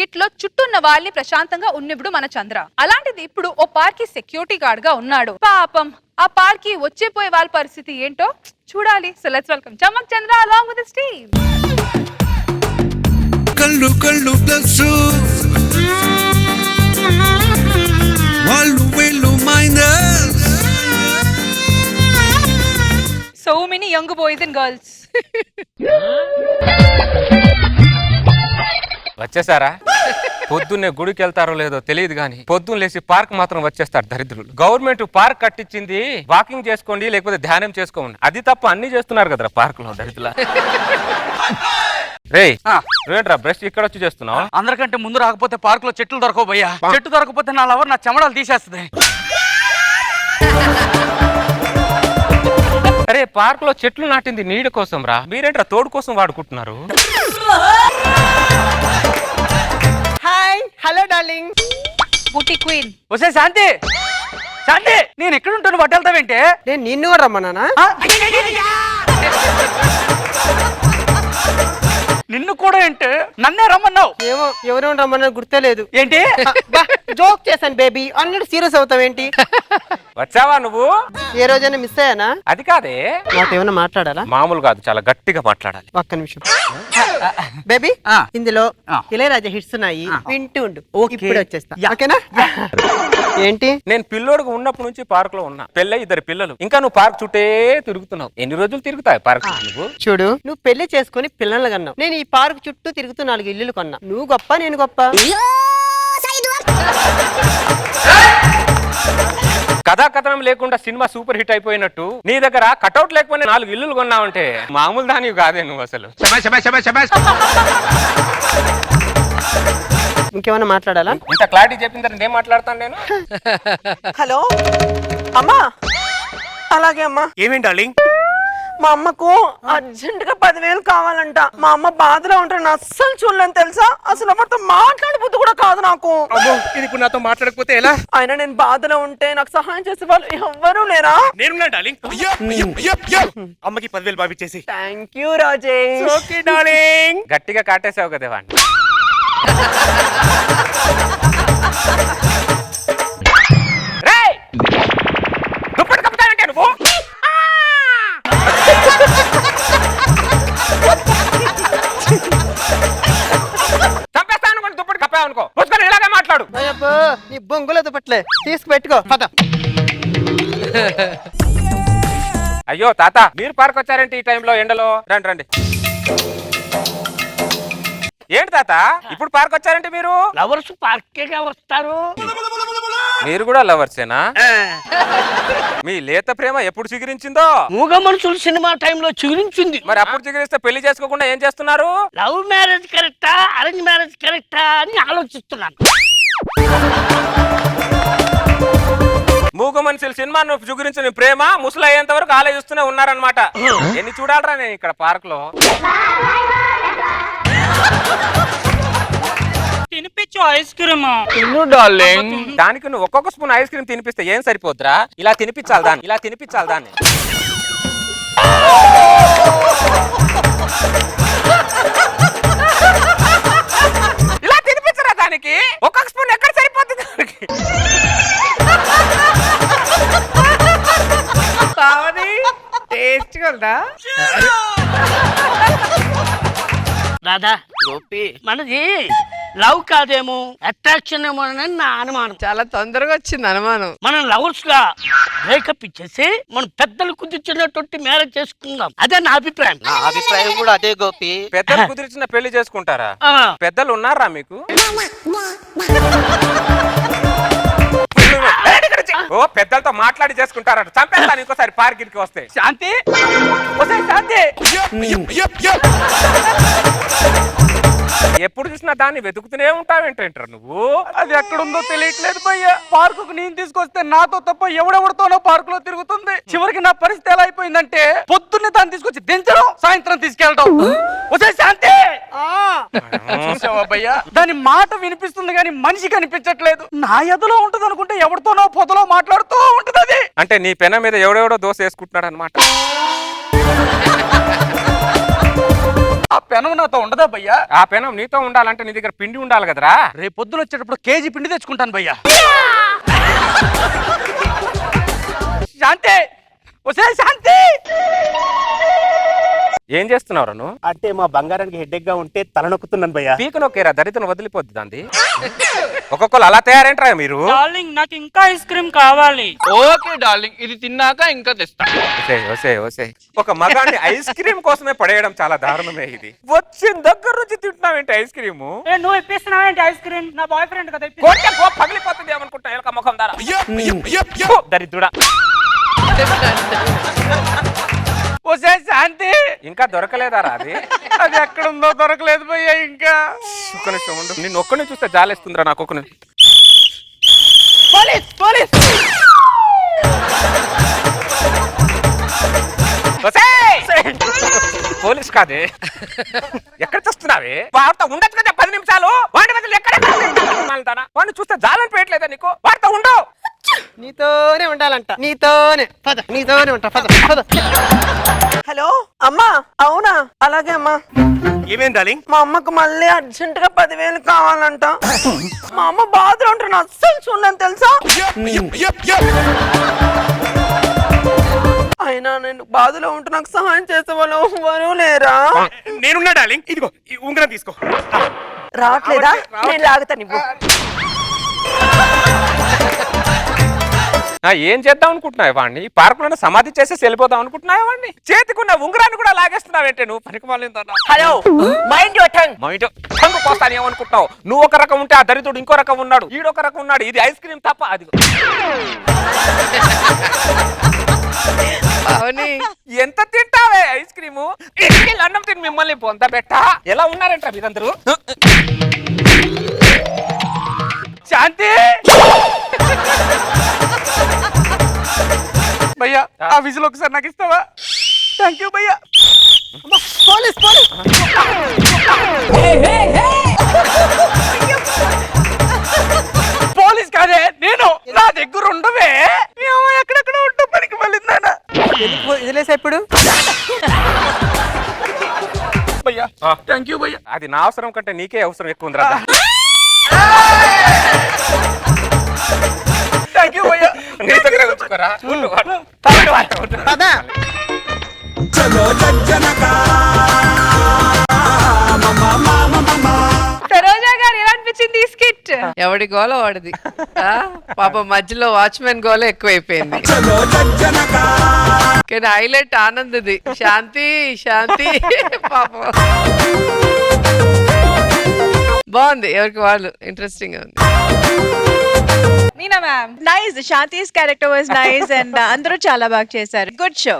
Skit లో చుట్టూ ఉన్న వాళ్ళని ప్రశాంతంగా ఉన్నప్పుడు మన చంద్ర. అలాంటిది ఇప్పుడు ఓ పార్క్ కి సెక్యూరిటీ గార్డ్ గా ఉన్నాడు. పాపం ఆ పార్క్ కి వచ్చేపోయే వాళ్ళ పరిస్థితి ఏంటో చూడాలి. So let's welcome Chammak Chandra along with his team. కళ్ళు కళ్ళు ప్లస్ వాళ్ళు వీళ్ళు minus. So many young boys and girls. వచ్చేసారా? పొద్దున్నే గుడికి వెళ్తారో లేదో తెలియదు కానీ పొద్దున్న లేసి పార్క్ మాత్రం వచ్చేస్తారు దరిద్రులు. గవర్నమెంట్ పార్క్ కట్టించింది వాకింగ్ చేసుకోండి లేకపోతే ధ్యానం చేసుకోండి, అది తప్ప అన్ని చేస్తున్నారు కదరా పార్క్ లో దరిద్రుల. రే ఏంట్రా బ్రష్ ఇక్కడ వచ్చి చేస్తున్నావు? అందరికంటే ముందు రాకపోతే పార్క్ లో చెట్లు దొరకవు భయ్యా. చెట్టు దొరకపోతే నా లవర్ నా చెమడాలు తీసేస్తుంది. అరే పార్క్ లో చెట్లు నాటింది నీడ కోసం రా, మీరేంట్రా తోడు కోసం వాడుకుంటున్నారు? Hi hello darling. Beauty queen. వసే శాంతి, శాంతి నేను ఎక్కడ ఉంటాను వడ్డెళ్తావేంటే? నేను నిన్ను కూడా రమ్మన్నానా? నిన్ను కూడా ఏంటే? నన్నే రమ్మన్నావు. ఏమో ఎవరో రమ్మన్నా గుర్తే లేదు. ఏంటి జోక్ చేశాను బేబీ, అన్నట్టు సీరియస్ అవుతావేంటి? వచ్చావా నువ్వు? ఏ రోజైనా మిస్ అయ్యానా? అది కాదే, నాతో ఏమైనా మాట్లాడాలా? మామూలు కాదు, చాలా గట్టిగా మాట్లాడాలి. ఒక్క నిమిషం బేబీ. ఇందులో ఇళయరాజా హిట్స్ ఉన్నాయి, వింటూ ఉండు. ఇప్పుడు వచ్చేస్తా, ఓకేనా? ఏంటి? నేను పిల్లోడుగా ఉన్నప్పటి నుంచి పార్క్ లో ఉన్నా, పెళ్ళై 2 పిల్లలు, ఇంకా నువ్వు పార్క్ చుట్టే తిరుగుతున్నావు. ఎన్ని రోజులు తిరుగుతావు పార్క్ నువ్వు? చూడు, నువ్వు పెళ్లి చేసుకుని పిల్లలు కన్నావు, నేను ఈ పార్క్ చుట్టూ తిరుగుతూ 4 ఇల్లులు కొన్నా. నువ్వు గొప్ప నేను గొప్ప? కథా కథనం లేకుండా సినిమా సూపర్ హిట్ అయిపోయినట్టు నీ దగ్గర కటౌట్ లేకపోతే 4 ఇల్లులు కొన్నావంటే మామూలు దానివి కాదే నువ్వు అసలు. ఇంకేమైనా మాట్లాడాలా? ఇంత క్లారిటీ చెప్పిన తర్వాత ఏం మాట్లాడతాను నేను? హలో అమ్మా. అలాగే అమ్మా. ఏమేంటి డార్లింగ్? మా అమ్మకు అర్జెంట్ గా 10,000 కావాలంట. మా అమ్మ బాధలో ఉంటాను, అస్సలు చూడలేను తెలుసా. అసలు ఎవరితో మాట్లాడబుద్ధి కూడా కాదు నాకు. ఇది ఇప్పుడు నాతో మాట్లాడకపోతే ఎలా? అయినా నేను బాధలో ఉంటే నాకు సహాయం చేసే వాళ్ళు ఎవ్వరూ లేరా? నేనున్నా డార్లింగ్. అమ్మకి 10,000 పంపించేసి. Thank you Rajesh. Okay darling. గట్టిగా కాటేసావు కదా వాడిని. రేయ్! దుప్పటి కప్పుతానంటే నువ్వు? చంపేస్తాను అనుకోండి, దుప్పటి కప్పావు అనుకో. పుచ్చుకొని ఇలాగే మాట్లాడు. అయ్యబ్బో, నీ బొంగులతో పట్లే తీసుకు పెట్టుకో పద. అయ్యో తాత, మీరు పార్క్ వచ్చారంటే ఈ టైంలో ఎండలో? రండి రండి. ఏంటి తాత ఇప్పుడు పార్క్ వచ్చారంటే మీరు? లవర్స్ పార్కే వస్తారు. మీరు కూడా లవర్సేనా? మీ లేత ప్రేమ ఎప్పుడు చిగురించిందో? మూగ మనుషులు సినిమా టైంలో చిగురించింది. మరి అప్పుడు చిగురిస్తే పెళ్లి చేసుకోకుండా ఏం చేస్తున్నారు? లవ్ మ్యారేజ్ కరెక్టా, అరేంజ్ మ్యారేజ్ కరెక్టా అని ఆలోచిస్తున్నాను. మూగ మనుషులు సినిమా నువ్వు చిగురించిన ప్రేమ ముసలు అయ్యేంత వరకు ఆలోచిస్తూనే ఉన్నారనమాట. ఎన్ని చూడాలరా నేను ఇక్కడ పార్క్ లో? తినిపించు ఐస్ క్రీమ్. దానికి నువ్వు ఒక్కొక్క స్పూన్ ఐస్ క్రీమ్ తినిపిస్తే ఏం సరిపోద్దురా? ఇలా తినిపించాలి దాన్ని, ఇలా తినిపించాలి దాన్ని. ఇలా తినిపించరా దానికి? ఒక్కొక్క స్పూన్ ఎక్కడ సరిపోద్ది దానికి? దాదా గోపి, మనది లవ్ కాదేమో, అట్రాక్షన్ ఏమో అని నా అనుమానం. చాలా తొందరగా వచ్చింది అనుమానం. మనం లవర్స్ గా బ్రేకప్ ఇచ్చేసి మనం పెద్దలు కుదిర్చినటువంటి మ్యారేజ్ చేసుకుందాం, అదే నా అభిప్రాయం. నా అభిప్రాయం కూడా అదే గోపి. పెద్దలు కుదిరిచిన పెళ్లి చేసుకుంటారా? ఆ, పెద్దలు ఉన్నారా మీకు? ఓ పెద్దలతో మాట్లాడి చేసుకుంటారట. చంపేస్తాను ఇంకోసారి పార్కింగ్ వస్తే. శాంతి, శాంతి. ఎప్పుడు చూసినా దాన్ని వెతుకుతూనే ఉంటావేంటంటారు నువ్వు? అది ఎక్కడుందో తెలియట్లేదు భయ్యా. పార్కుకు నేను తీసుకొస్తే నాతో తప్ప ఎవడెవడితోనో పార్క్ లో తిరుగుతుంది. చివరికి నా పరిస్థితి ఎలా అయిపోయిందంటే పొద్దున్నే దాన్ని తీసుకొచ్చి దించడం, సాయంత్రం తీసుకెళ్ళడం. వచ్చే శాంతి, చూసావా భయ్యా, దాని మాట వినిపిస్తుంది కానీ మనిషి కనిపించట్లేదు. నా ఎదలో ఉంటది అనుకుంటే ఎవరితోనో పొదలో మాట్లాడుతూ ఉంటది అది. అంటే నీ పెన మీద ఎవడెవడో దోశ వేసుకుంటున్నాడు అనమాట. ఆ పెనం నాతో ఉండదా భయ్యా? ఆ పెనం నీతో ఉండాలంటే నీ దగ్గర పిండి ఉండాలి కదరా. రేపు పొద్దున వచ్చేటప్పుడు కేజీ పిండి తెచ్చుకుంటాను భయ్యా. శాంతి, ఒసే శాంతి, ఏం చేస్తున్నావు నువ్వు? అంటే మా బంగారానికి హెడ్ఏక్ గా ఉంటే తలనొక్కుతున్నాను భయ్యా. పీక నొక్కేరా, దరిద్రం వదిలిపోద్ది దాన్ని. ఒక్కొక్కరు అలా తయారేంట్రా మీరు? డార్లింగ్ నాకు ఇంకా ఐస్ క్రీమ్ కావాలి. ఓకే డార్లింగ్, ఇది తిన్నాక ఇంకా తెస్తా. ఓసే ఒక మగాన్ని ఐస్ క్రీమ్ కోసమే పడేయడం చాలా దారుణమే. ఇది వచ్చిన దగ్గర నుంచి తింటున్నావేంటి ఐస్ క్రీము? నువ్వు ఇప్పిస్తున్నావేంటి ఐస్ క్రీమ్? నా బాయ్ ఫ్రెండ్ కదా పగిలిపోతుంది ఏమనుకుంటా ఎలక ముఖం దారా. దరిద్రుడా. ఒసే శాంతి, ఇంకా దొరకలేదారా అది? అది ఎక్కడుందో దొరకలేదు భయ్యా ఇంకా. ఒక్క నిమిషం ఉండు, నిన్ను ఒక్కడిని చూస్తే జాలేస్తుందిరా నాకు. ఒక్క నిమిషం. Police police. పోలీస్ కాదే, ఎక్కడ చూస్తున్నావే? వార్త ఉండొచ్చు కదా 10 నిమిషాలు. వాడి బదులు ఎక్కడ వాడిని చూస్తే జాలని పెట్టలేదా నీకు? వార్త ఉండు. నీతోనే ఉండాలంట, నీతోనే ఉంటా. పద. హలో అమ్మా. అవునా? అలాగే అమ్మా. ఏమేం డార్లింగ్? మా అమ్మకు మళ్ళీ అర్జెంట్ గా 10,000 కావాలంట. మా అమ్మ బాధలో ఉంటాను, అస్సలు చూడలేను తెలుసా. అయినా నేను బాధలో ఉంటూ నాకు సహాయం చేసే వాళ్ళు ఎవరూ లేరా? నేనున్నా డార్లింగ్, ఇదిగో ఈ ఉంగరం తీసుకో. రావట్లేదా? నేను లాగుతా నువ్వు. ఏం చేద్దాం అనుకుంటున్నావు వాడిని? పార్కులో సమాధి చేసేసి వెళ్ళిపోదాం అనుకుంటున్నావు వాడిని? చేతికున్న ఉంగరాన్ని కూడా లాగేస్తున్నావేంటే నువ్వు? పనికి మాలిందన్నా. Hello, mind your tongue. Tongue కోస్తాను ఏమనుకుంటున్నావు? నువ్వు ఒక రకం ఉంటే ఆ దరిద్రుడు ఇంకో రకం ఉన్నాడు, ఈడొక రకం ఉన్నాడు. ఇది ఐస్ క్రీమ్ తప్ప అది ఎంత తింటావే ఐస్ క్రీము? అన్నం తిని మిమ్మల్ని పొంద బెట్ట. ఎలా ఉన్నారంట మీరందరూ? శాంతి భయ్యా, ఆ విజిల్ ఒకసారి నాకు ఇస్తావా? థ్యాంక్ యూ భయ్యా. పోలీస్. పోలీస్ కాదే నేను, నా దగ్గర ఉండవే. ఎక్కడెక్కడ ఉంటా పనికి మళ్ళీందానా వదిలేసా ఇప్పుడు? భయ్యా థ్యాంక్ యూ భయ్యా. అది నా అవసరం కంటే నీకే అవసరం ఎక్కువ ఉందిరా. థ్యాంక్ యూ భయ్యా. నీ దగ్గర ఉంచుకోరా. చలో జజ్జనకా సరోజా గారు ఎలా అనిపించింది ఈ స్కిట్? ఎవడి గోల వాడిది. పాప మధ్యలో వాచ్మెన్ గోల ఎక్కువైపోయింది. చలో జజ్జనకా కానీ హైలైట్ ఆనందది. శాంతి పాపం బాగుంది. ఎవరికి వాళ్ళు ఇంట్రెస్టింగ్ గా ఉంది. Meena ma'am, nice. Shanti's character was nice and అందరూ చాలా బాగా చేశారు. Good show.